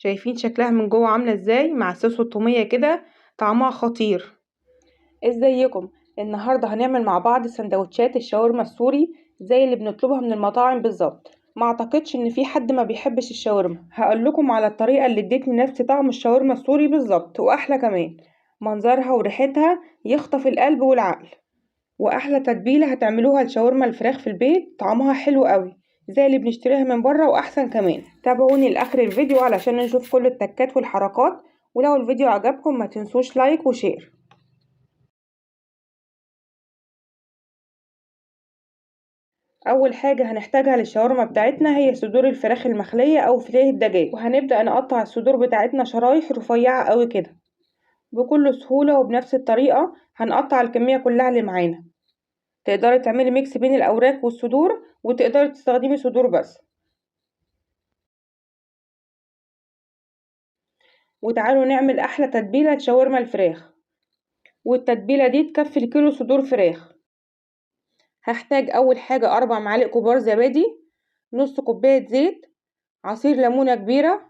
شايفين شكلها من جوه عامله ازاي مع الصوص والطوميه كده؟ طعمها خطير. ازيكم؟ النهارده هنعمل مع بعض سندوتشات الشاورما السوري زي اللي بنطلبها من المطاعم بالظبط. ما اعتقدش ان في حد ما بيحبش الشاورما. هقول لكم على الطريقه اللي ادتني نفس طعم الشاورما السوري بالظبط واحلى كمان. منظرها وريحتها يخطف القلب والعقل. واحلى تتبيله هتعملوها لشاورما الفراخ في البيت، طعمها حلو قوي زي اللي بنشتريها من بره واحسن كمان. تابعوني لاخر الفيديو علشان نشوف كل التكات والحركات، ولو الفيديو عجبكم ما تنسوش لايك وشير. اول حاجه هنحتاجها للشاورما بتاعتنا هي صدور الفراخ المخليه او فيليه الدجاج، وهنبدا نقطع الصدور بتاعتنا شرايح رفيعه قوي كده بكل سهوله. وبنفس الطريقه هنقطع الكميه كلها اللي معانا. تقدري تعملي ميكس بين الاوراق والصدور، وتقدري تستخدمي صدور بس. وتعالوا نعمل احلى تتبيله شاورما الفراخ، والتتبيله دي تكفي الكيلو صدور فراخ. هحتاج اول حاجه 4 معالق كبار زبادي، نص كوبايه زيت، عصير ليمونه كبيره،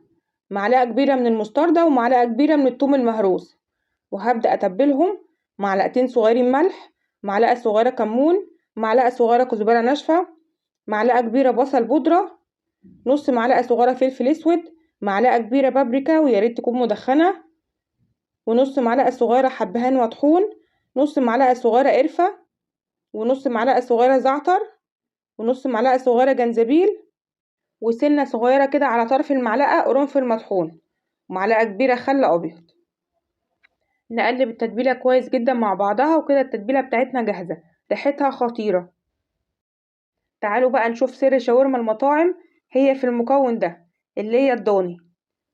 معلقه كبيره من المستردة، ومعلقه كبيره من الثوم المهروس. وهبدا اتبلهم: معلقتين صغيرين ملح، معلقه صغيره كمون، معلقه صغيره كزبره ناشفه، معلقه كبيره بصل بودره، نص معلقه صغيره فلفل اسود، معلقه كبيره بابريكا ويا ريت تكون مدخنه، ونص معلقه صغيره حبهان مطحون، نص معلقه صغيره قرفه، ونص معلقه صغيره زعتر، ونص معلقه صغيره جنزبيل، وسنه صغيره كده على طرف المعلقه قرنفل مطحون، ومعلقه كبيره خل ابيض. نقلب التتبيله كويس جدا مع بعضها، وكده التتبيله بتاعتنا جاهزه، ريحتها خطيره. تعالوا بقى نشوف سر شاورما المطاعم. هي في المكون ده، اللي هي الضاني.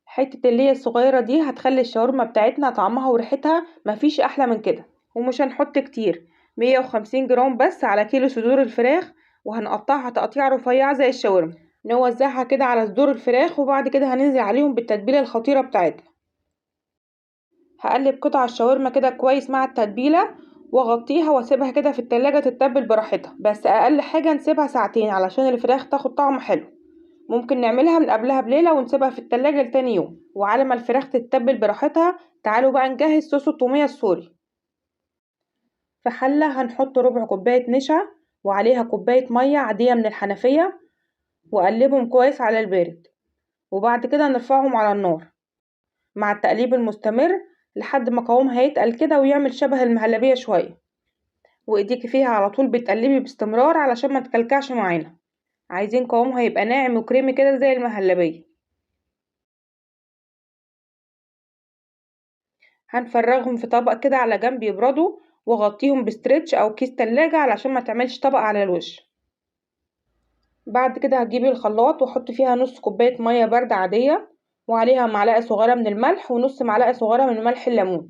حته اللي هي الصغيره دي هتخلي الشاورما بتاعتنا طعمها وريحتها مفيش احلى من كده. ومش هنحط كتير، 150 جرام بس على كيلو صدور الفراخ، وهنقطعها تقطيع رفيعه زي الشاورما. نوزعها كده على صدور الفراخ، وبعد كده هننزل عليهم بالتتبيله الخطيره بتاعتنا. هقلب قطع الشاورما كده كويس مع التتبيله، واغطيها واسيبها كده في التلاجة تتبل براحتها، بس اقل حاجه نسيبها ساعتين علشان الفراخ تاخد طعم حلو. ممكن نعملها من قبلها بليلة ونسيبها في التلاجة لتاني يوم. وعلى ما الفراخ تتبل براحتها، تعالوا بقى نجهز صوص الطومية السوري. في حلة هنحط ربع كوباية نشا، وعليها كوباية مية عادية من الحنفية، وقلبهم كويس على البارد. وبعد كده نرفعهم على النار مع التقليب المستمر لحد ما قوامها يتقل كده ويعمل شبه المهلبية شوية. وايديكي فيها على طول بتقلبي باستمرار علشان ما تكلكعش معانا. عايزين قوامها يبقى ناعم وكريمي كده زي المهلبية. هنفرغهم في طبق كده على جنب يبردوا، واغطيهم بستريتش او كيس تلاجة علشان ما تعملش طبق على الوش. بعد كده هتجيبي الخلاط وحط فيها نص كوباية مية باردة عادية، وعليها معلقة صغيرة من الملح، ونص معلقة صغيرة من ملح الليمون،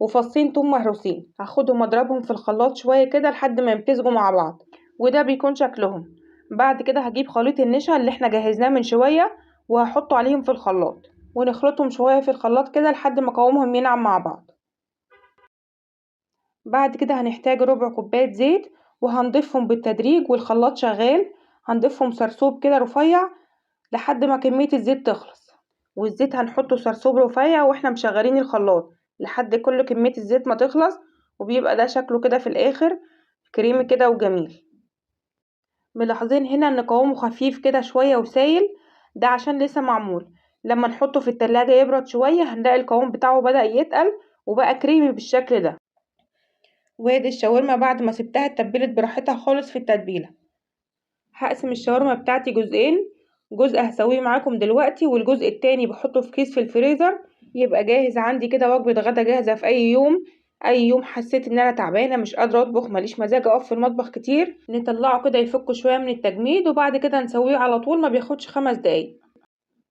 وفصين توم مهروسين. هاخدهم اضربهم في الخلاط شوية كده لحد ما يمتزجوا مع بعض، وده بيكون شكلهم. بعد كده هجيب خليط النشا اللي احنا جهزناه من شوية، وهحطه عليهم في الخلاط، ونخلطهم شوية في الخلاط كده لحد ما قوامهم ينعم مع بعض. بعد كده هنحتاج ربع كوباية زيت، وهنضيفهم بالتدريج والخلاط شغال. هنضيفهم سرسوب كده رفيع لحد ما كمية الزيت تخلص، والزيت هنحطه سرسوب رفيع واحنا مشغلين الخلاط لحد كل كمية الزيت ما تخلص. وبيبقى ده شكله كده في الاخر كريمي كده وجميل. ملاحظين هنا ان قوامه خفيف كده شوية وسايل، ده عشان لسه معمول. لما نحطه في التلاجة يبرد شوية هنلاقي القوام بتاعه بدأ يتقل وبقى كريمي بالشكل ده. وادي الشاورما بعد ما سبتها اتبلت براحتها خالص في التتبيله. هقسم الشاورما بتاعتي جزئين، جزء هسويه معاكم دلوقتي والجزء التاني بحطه في كيس في الفريزر، يبقى جاهز عندي كده وجبه غدا جاهزه في اي يوم. اي يوم حسيت ان انا تعبانه مش قادره اطبخ، ماليش مزاج اقف في المطبخ كتير، نطلعه كده يفك شويه من التجميد، وبعد كده نسويه على طول، ما بياخدش 5 دقايق.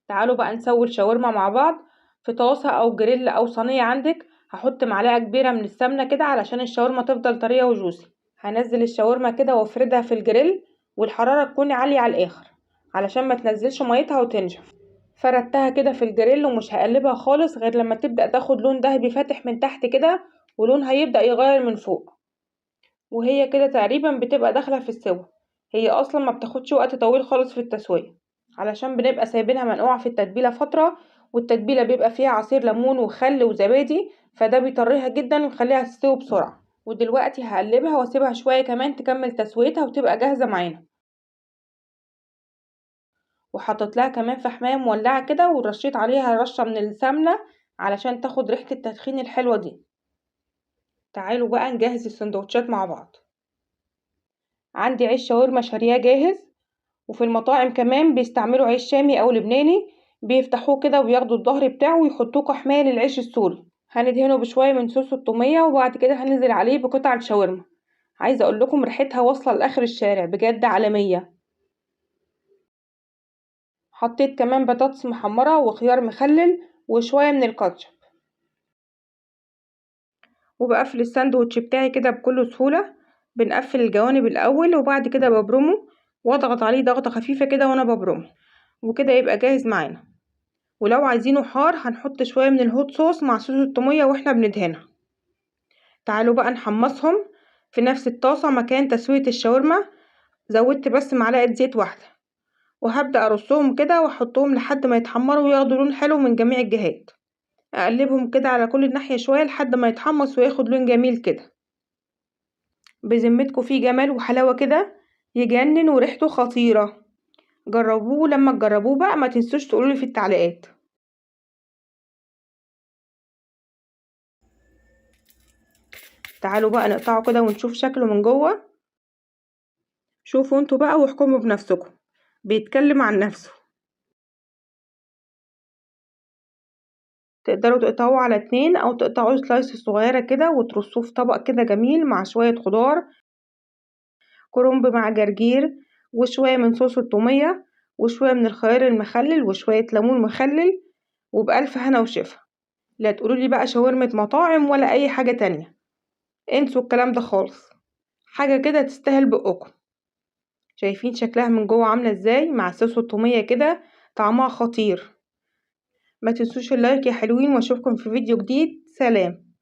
تعالوا بقى نسوي الشاورما مع بعض. في طاسه او جريل او صينيه عندك، هحط معلقه كبيره من السمنه كده علشان الشاورما تفضل طريه وجوسي. هنزل الشاورما كده وافردها في الجريل، والحراره تكون عاليه على الاخر علشان ما تنزلش ميتها وتنشف. فردتها كده في الجريل ومش هقلبها خالص غير لما تبدا تاخد لون دهبي فاتح من تحت كده، ولونها يبدا يغير من فوق، وهي كده تقريبا بتبقى داخله في السوا. هي اصلا ما بتاخدش وقت طويل خالص في التسويه علشان بنبقى سايبينها منقوعه في التتبيله فتره، والتتبيلة بيبقى فيها عصير ليمون وخل وزبادي، فده بيطريها جدا ويخليها تستوي بسرعة. ودلوقتي هقلبها واسيبها شوية كمان تكمل تسويتها وتبقى جاهزة معانا. وحطيت لها كمان فحماية مولعة كده ورشيت عليها رشة من السمنة علشان تاخد ريحة التدخين الحلوة دي. تعالوا بقى نجهز السندوتشات مع بعض. عندي عيش شاورما شارياه جاهز، وفي المطاعم كمان بيستعملوا عيش شامي او لبناني، بيفتحوه كده وبياخدوا الظهر بتاعه ويحطوه كحماية للعيش السوري. هندهنه بشوية من صوص الطومية وبعد كده هننزل عليه بقطع الشاورما. عايزة اقول لكم ريحتها واصلة لاخر الشارع، بجد عالمية. حطيت كمان بطاطس محمرة وخيار مخلل وشوية من الكاتشب. وبقفل الساندوتش بتاعي كده بكل سهولة. بنقفل الجوانب الاول وبعد كده ببرمه واضغط عليه ضغطة خفيفة كده وانا ببرمه، وكده يبقى جاهز معانا. ولو عايزينه حار هنحط شوية من الهوت صوص مع صوص الطومية واحنا بندهنها. تعالوا بقى نحمصهم في نفس الطاسة مكان تسوية الشاورما. زودت بس معلقة زيت واحدة، وهبدأ ارصهم كده واحطهم لحد ما يتحمروا وياخدوا لون حلو من جميع الجهات. اقلبهم كده على كل ناحية شوية لحد ما يتحمص وياخد لون جميل كده. بذمتكم فيه جمال وحلاوة كده يجنن وريحته خطيرة. جربوه، لما تجربوه بقى ما تنسوش تقولولي في التعليقات. تعالوا بقى نقطعه كده ونشوف شكله من جوه. شوفوا انتوا بقى واحكموا بنفسكم، بيتكلم عن نفسه. تقدروا تقطعوه على 2 او تقطعوه سلايس صغيرة كده وترصوه في طبق كده جميل مع شوية خضار، كرنب مع جرجير وشوية من صوص الطومية وشوية من الخيار المخلل وشوية ليمون مخلل، وبألف هنا وشفا. لا تقولولي بقى شاورمة مطاعم ولا اي حاجة تانية، انسوا الكلام ده خالص. حاجة كده تستاهل بقكم. شايفين شكلها من جوه عاملة ازاي مع صوص الطومية كده؟ طعمها خطير. ما تنسوش اللايك يا حلوين، واشوفكم في فيديو جديد. سلام.